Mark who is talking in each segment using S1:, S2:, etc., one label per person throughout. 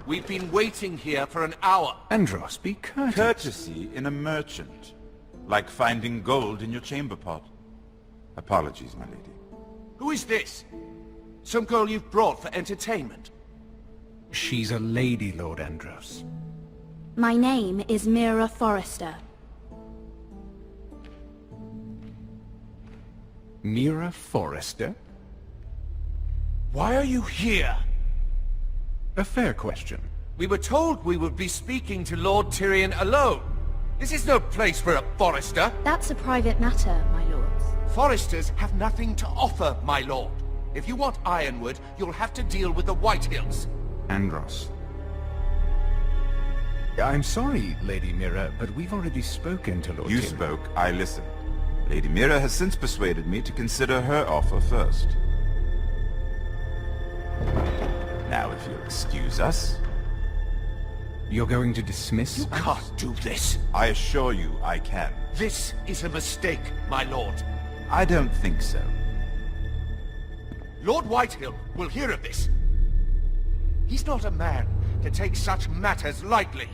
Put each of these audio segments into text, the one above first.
S1: We've been waiting here for an hour.
S2: Andros, be courteous.
S3: Courtesy in a merchant. Like finding gold in your chamber pot. Apologies, my lady.
S1: Who is this? Some girl you've brought for entertainment?
S2: She's a lady, Lord Andros.
S4: My name is Mira Forrester.
S2: Mira Forrester?
S1: Why are you here?
S2: A fair question.
S1: We were told we would be speaking to Lord Tyrion alone. This is no place for a Forrester.
S4: That's a private matter, my lords.
S1: Foresters have nothing to offer, my lord. If you want Ironwood, you'll have to deal with the Whitehills.
S2: Andros. I'm sorry, Lady Mira, but we've already spoken to Lord
S3: You
S2: Tyrion.
S3: spoke, I listened. Lady Mira has since persuaded me to consider her offer first. Now, if you'll excuse us...
S2: You're going to dismiss
S1: You
S2: us?
S1: can't do this.
S3: I assure you I can.
S1: This is a mistake, my lord.
S3: I don't think so.
S1: Lord Whitehill will hear of this. He's not a man to take such matters lightly.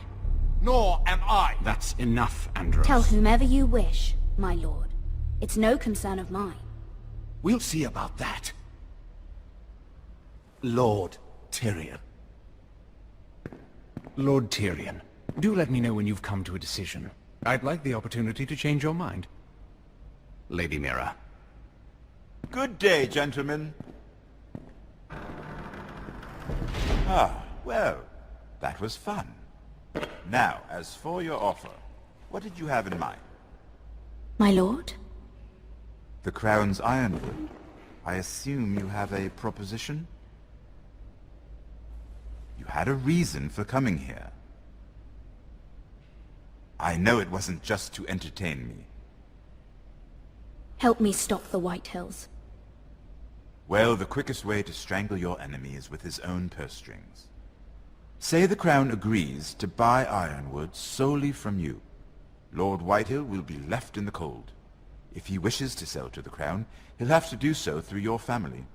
S1: Nor am I.
S2: That's enough, Andros.
S4: Tell whomever you wish, my lord. It's no concern of mine.
S1: We'll see about that. Lord Tyrion.
S2: Lord Tyrion, do let me know when you've come to a decision. I'd like the opportunity to change your mind. Lady Mira.
S3: Good day, gentlemen. Ah, well, that was fun. Now, as for your offer, what did you have in mind?
S4: My lord?
S3: The Crown's Ironwood. I assume you have a proposition? You had a reason for coming here. I know it wasn't just to entertain me.
S4: Help me stop the Whitehills.
S3: Well, the quickest way to strangle your enemy is with his own purse strings. Say the Crown agrees to buy Ironwood solely from you. Lord Whitehill will be left in the cold. If he wishes to sell to the Crown, he'll have to do so through your family.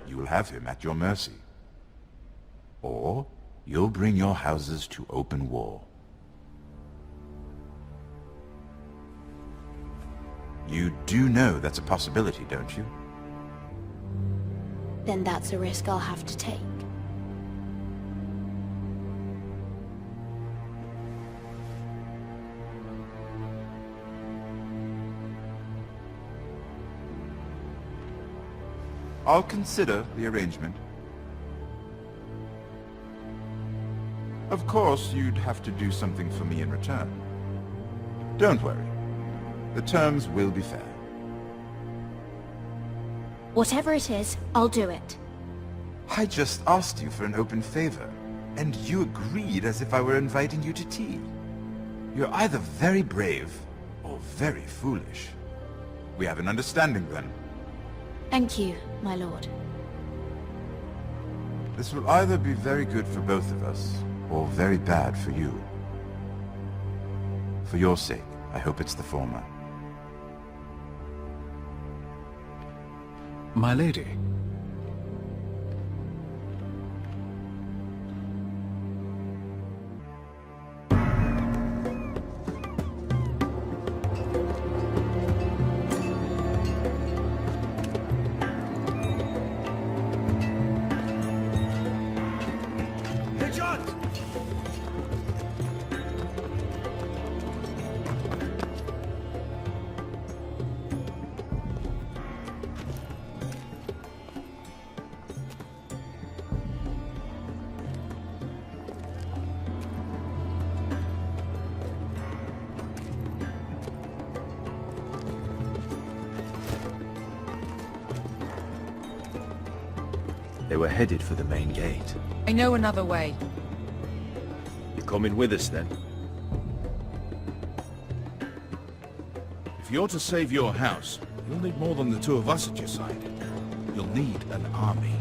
S3: You will have him at your mercy. Or you'll bring your houses to open war. You do know that's a possibility, don't you?
S4: Then that's a risk I'll have to take.
S3: I'll consider the arrangement. Of course, you'd have to do something for me in return. Don't worry. The terms will be fair.
S4: Whatever it is, I'll do it.
S3: I just asked you for an open favor, and you agreed as if I were inviting you to tea. You're either very brave or very foolish. We have an understanding then.
S4: Thank you, my lord.
S3: This will either be very good for both of us, or very bad for you. For your sake, I hope it's the former.
S2: My lady.
S1: Hey, John!
S5: They were headed for the main gate.
S6: I know another way.
S5: You're coming with us then?
S7: If you're to save your house, you'll need more than the two of us at your side. You'll need an army.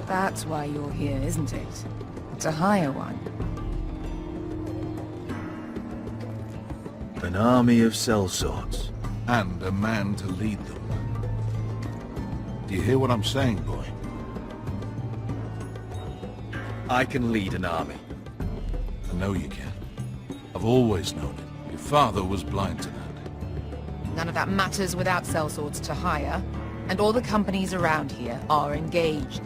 S6: That's why you're here, isn't it? To hire one.
S5: An army of sellswords.
S7: And a man to lead them. Do you hear what I'm saying, boy?
S5: I can lead an army.
S7: know you can. I've always known it. Your father was blind to that.
S6: None of that matters without sellswords to hire, and all the companies around here are engaged.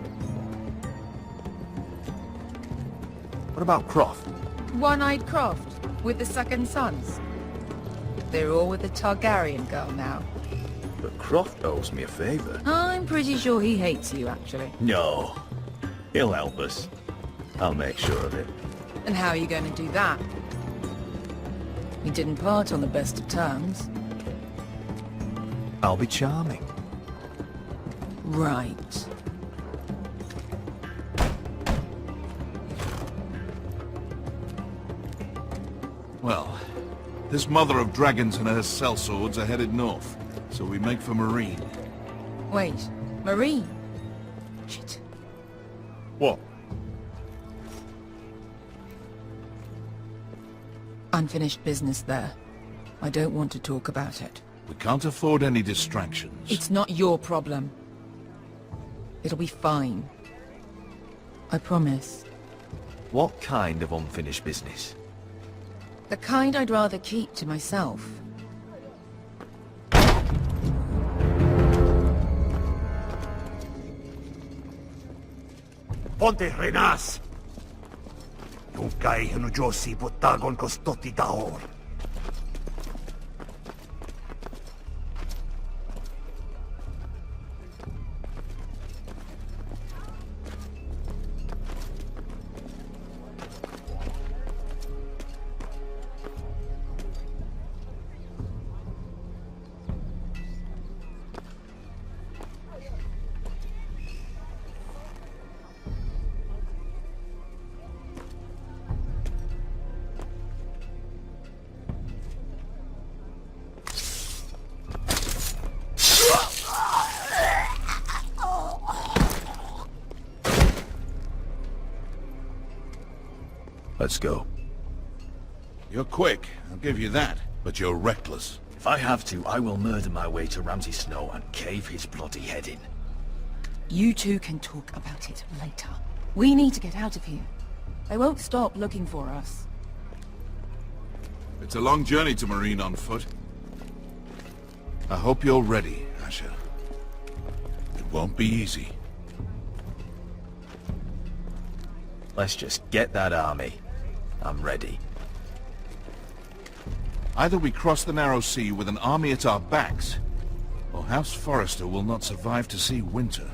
S5: What about Croft?
S6: One-eyed Croft, with the second sons. They're all with the Targaryen girl now.
S5: But Croft owes me a favor.
S6: I'm pretty sure he hates you, actually.
S5: No. He'll help us. I'll make sure of it.
S6: And how are you going to do that? We didn't part on the best of terms.
S5: I'll be charming.
S6: Right.
S7: Well, this mother of dragons and her sellswords are headed north, so we make for Marine.
S6: Wait, Marine? Shit.
S5: What?
S6: Unfinished business there. I don't want to talk about it.
S7: We can't afford any distractions.
S6: It's not your problem. It'll be fine. I promise.
S5: What kind of unfinished business?
S6: The kind I'd rather keep to myself.
S8: Ponte renas! Yung kay Josi putagon kostoti taor.
S5: Let's go.
S7: You're quick, I'll give you that, but you're reckless.
S5: If I have to, I will murder my way to Ramsay Snow and cave his bloody head in.
S6: You two can talk about it later. We need to get out of here. They won't stop looking for us.
S7: It's a long journey to Marine on foot. I hope you're ready, Asher. It won't be easy.
S5: Let's just get that army. I'm ready.
S7: Either we cross the narrow sea with an army at our backs, or House Forrester will not survive to see winter.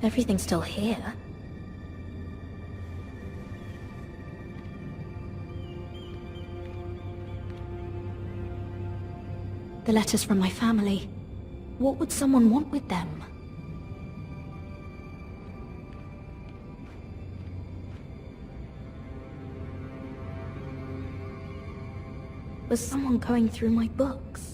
S4: Everything's still here. The letters from my family. What would someone want with them? Was someone going through my books?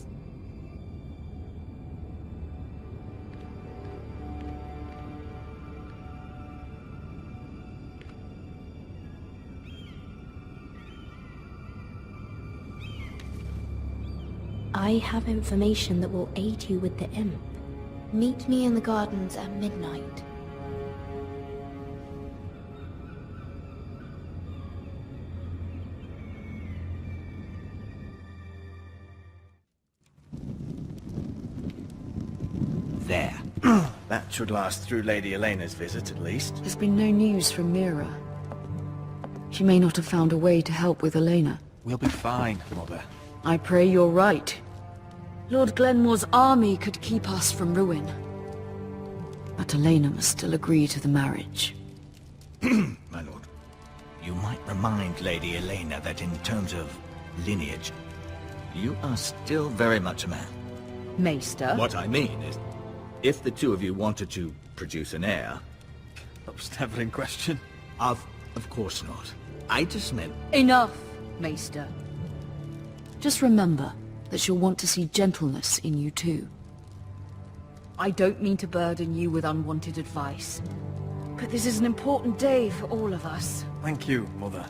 S4: I have information that will aid you with the imp. Meet me in the gardens at midnight.
S5: There. That should last through Lady Elena's visit, at least.
S6: There's been no news from Mira. She may not have found a way to help with Elena.
S5: We'll be fine, Mother.
S6: I pray you're right. Lord Glenmore's army could keep us from ruin. But Elena must still agree to the marriage.
S5: My lord. You might remind Lady Elena that in terms of lineage, you are still very much a man.
S6: Maester?
S5: What I mean is, if the two of you wanted to produce an heir...
S9: That was never in question.
S5: Of course not. I just meant...
S6: Enough, Maester. Just remember that she'll want to see gentleness in you too. I don't mean to burden you with unwanted advice, but this is an important day for all of us.
S9: Thank you, Mother.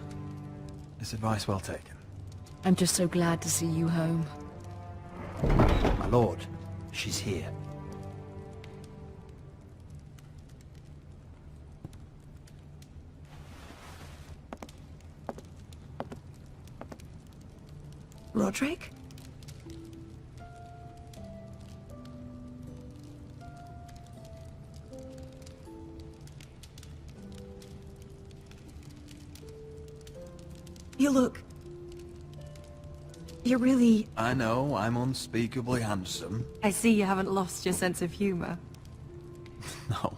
S9: This advice well taken.
S6: I'm just so glad to see you home.
S8: My lord, she's here.
S6: Roderick? You look... You're really...
S9: I know, I'm unspeakably handsome.
S10: I see you haven't lost your sense of humor.
S9: No,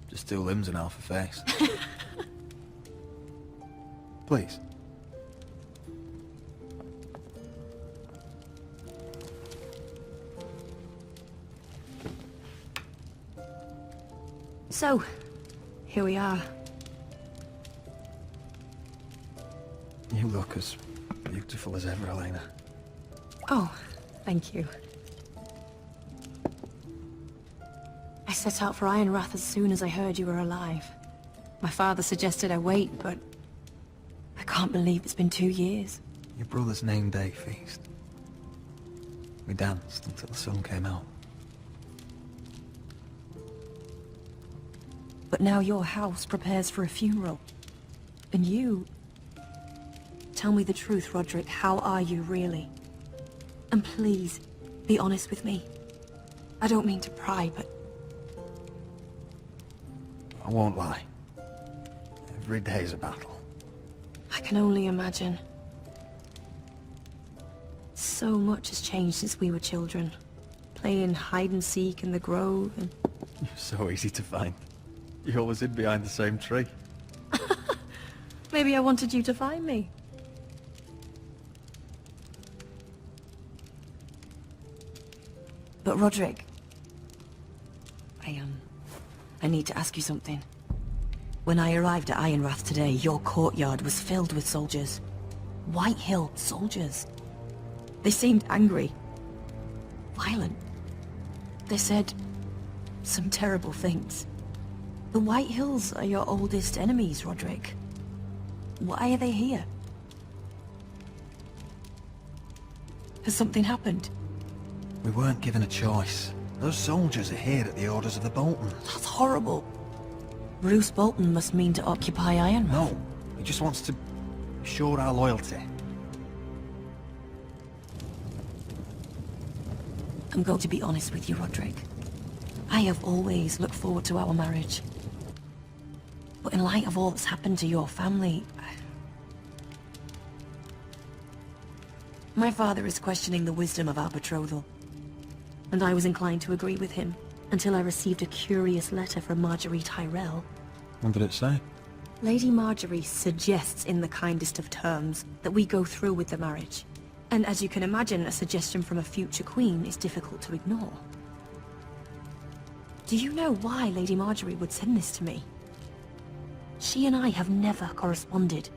S9: just two limbs and half a face. Please.
S10: So, here we are.
S9: You look as beautiful as ever, Elena.
S10: Oh, thank you. I set out for Ironrath as soon as I heard you were alive. My father suggested I wait, but I can't believe it's been 2 years.
S9: Your brother's name day feast. We danced until the sun came out.
S10: But now your house prepares for a funeral. And you... Tell me the truth, Roderick. How are you, really? And please, be honest with me. I don't mean to pry, but...
S9: I won't lie. Every day's a battle.
S10: I can only imagine. So much has changed since we were children. Playing hide-and-seek in the grove and...
S9: You're so easy to find. You always hid behind the same tree.
S10: Maybe I wanted you to find me. But Roderick... I need to ask you something. When I arrived at Ironrath today, your courtyard was filled with soldiers. White-Hill soldiers. They seemed angry. Violent. They said some terrible things. The White Hills are your oldest enemies, Roderick. Why are they here? Has something happened?
S9: We weren't given a choice. Those soldiers are here at the orders of the Boltons.
S10: That's horrible. Bruce Bolton must mean to occupy Ironrath.
S9: No, he just wants to assure our loyalty.
S10: I'm going to be honest with you, Roderick. I have always looked forward to our marriage. But in light of all that's happened to your family... My father is questioning the wisdom of our betrothal. And I was inclined to agree with him, until I received a curious letter from Marjorie Tyrell.
S9: What did it say?
S10: Lady Marjorie suggests in the kindest of terms that we go through with the marriage. And as you can imagine, a suggestion from a future queen is difficult to ignore. Do you know why Lady Marjorie would send this to me? She and I have never corresponded.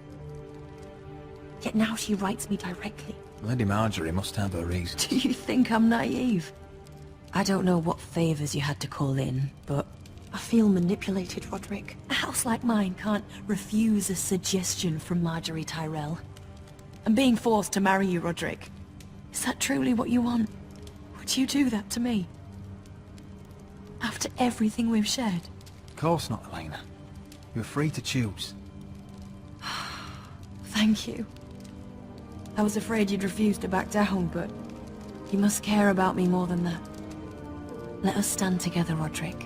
S10: Yet now she writes me directly.
S9: Lady Marjorie must have her reasons.
S10: Do you think I'm naive? I don't know what favors you had to call in, but I feel manipulated, Roderick. A house like mine can't refuse a suggestion from Marjorie Tyrell. And being forced to marry you, Roderick, Is that truly what you want? Would you do that to me? After everything we've shared?
S9: Of course not, Elena. You're free to choose.
S10: Thank you. I was afraid you'd refuse to back down, but you must care about me more than that. Let us stand together, Roderick.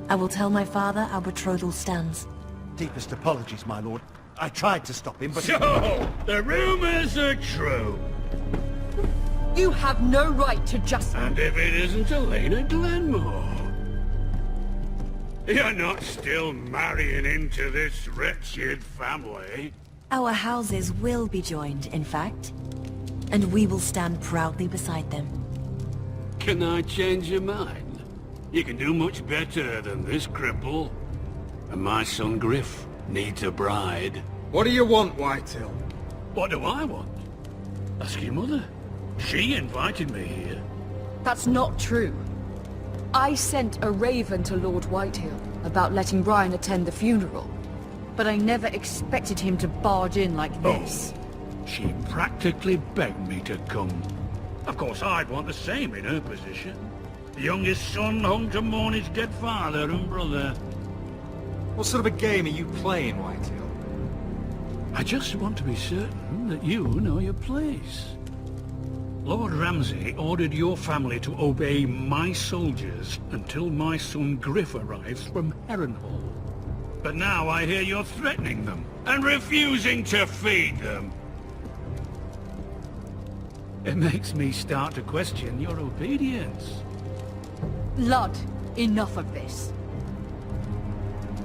S10: I will tell my father our betrothal stands.
S8: Deepest apologies, my lord. I tried to stop him, but...
S11: So, the rumors are true.
S6: You have no right to just...
S11: And if it isn't Elena Glenmore? You're not still marrying into this wretched family?
S10: Our houses will be joined, in fact. And we will stand proudly beside them.
S11: Can I change your mind? You can do much better than this cripple. And my son Griff needs a bride.
S12: What do you want, Whitehill?
S11: What do I want? Ask your mother. She invited me here.
S6: That's not true. I sent a raven to Lord Whitehill about letting Ryan attend the funeral. But I never expected him to barge in like this.
S11: She practically begged me to come. Of course, I'd want the same in her position. The youngest son home to mourn his dead father and brother.
S12: What sort of a game are you playing, Whitehill?
S11: I just want to be certain that you know your place. Lord Ramsay ordered your family to obey my soldiers until my son Griff arrives from Harrenhal. But now I hear you're threatening them and refusing to feed them. It makes me start to question your obedience.
S6: Lud, enough of this.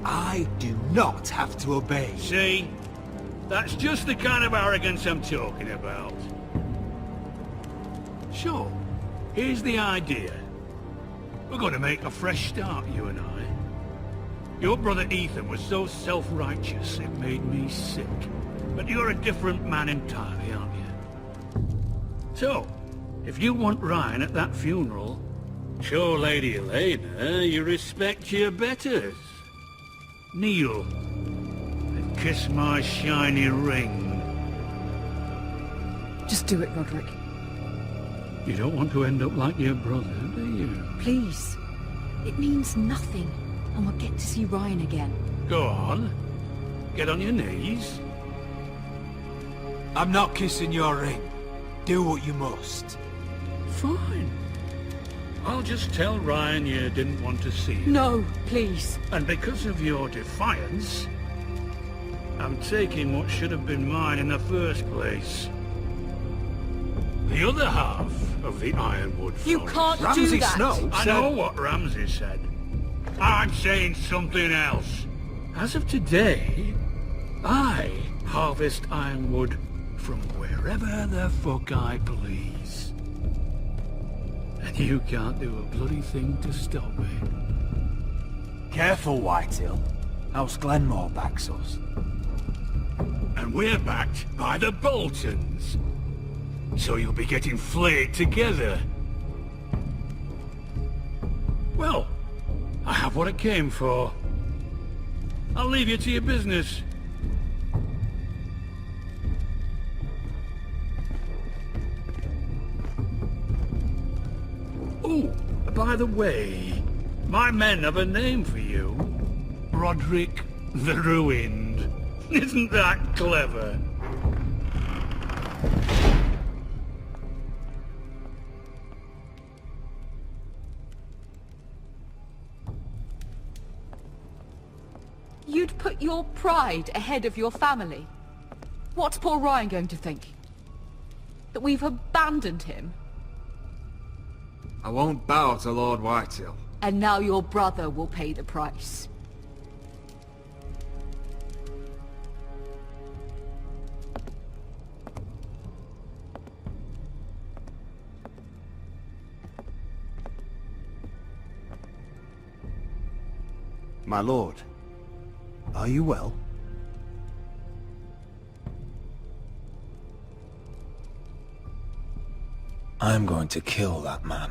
S8: I do not have to obey.
S11: See? That's just the kind of arrogance I'm talking about. Sure, here's the idea. We're going to make a fresh start, you and I. Your brother Ethan was so self-righteous it made me sick. But you're a different man entirely, aren't you? So, if you want Ryan at that funeral, show Lady Elena you respect your betters. Kneel and kiss my shiny ring.
S6: Just do it, Roderick.
S11: You don't want to end up like your brother, do you?
S6: Please. It means nothing, and we'll get to see Ryan again.
S11: Go on. Get on your knees.
S8: I'm not kissing your ring. Do what you must.
S11: Fine. I'll just tell Ryan you didn't want to see him.
S6: No, please.
S11: And because of your defiance, I'm taking what should have been mine in the first place. The other half of the Ironwood Forest.
S6: You can't do that!
S8: Snow
S11: I know what Ramsay said. I'm saying something else. As of today, I harvest ironwood from wherever the fuck I please. And you can't do a bloody thing to stop me.
S8: Careful, Whitehill. House Glenmore backs us.
S11: And we're backed by the Boltons. So you'll be getting flayed together. Well, I have what I came for. I'll leave you to your business. Oh, by the way, my men have a name for you. Roderick the Ruined. Isn't that clever?
S6: You'd put your pride ahead of your family. What's poor Ryan going to think? That we've abandoned him?
S12: I won't bow to Lord Whitehill.
S6: And now your brother will pay the price.
S8: My lord, are you well?
S9: I'm going to kill that man.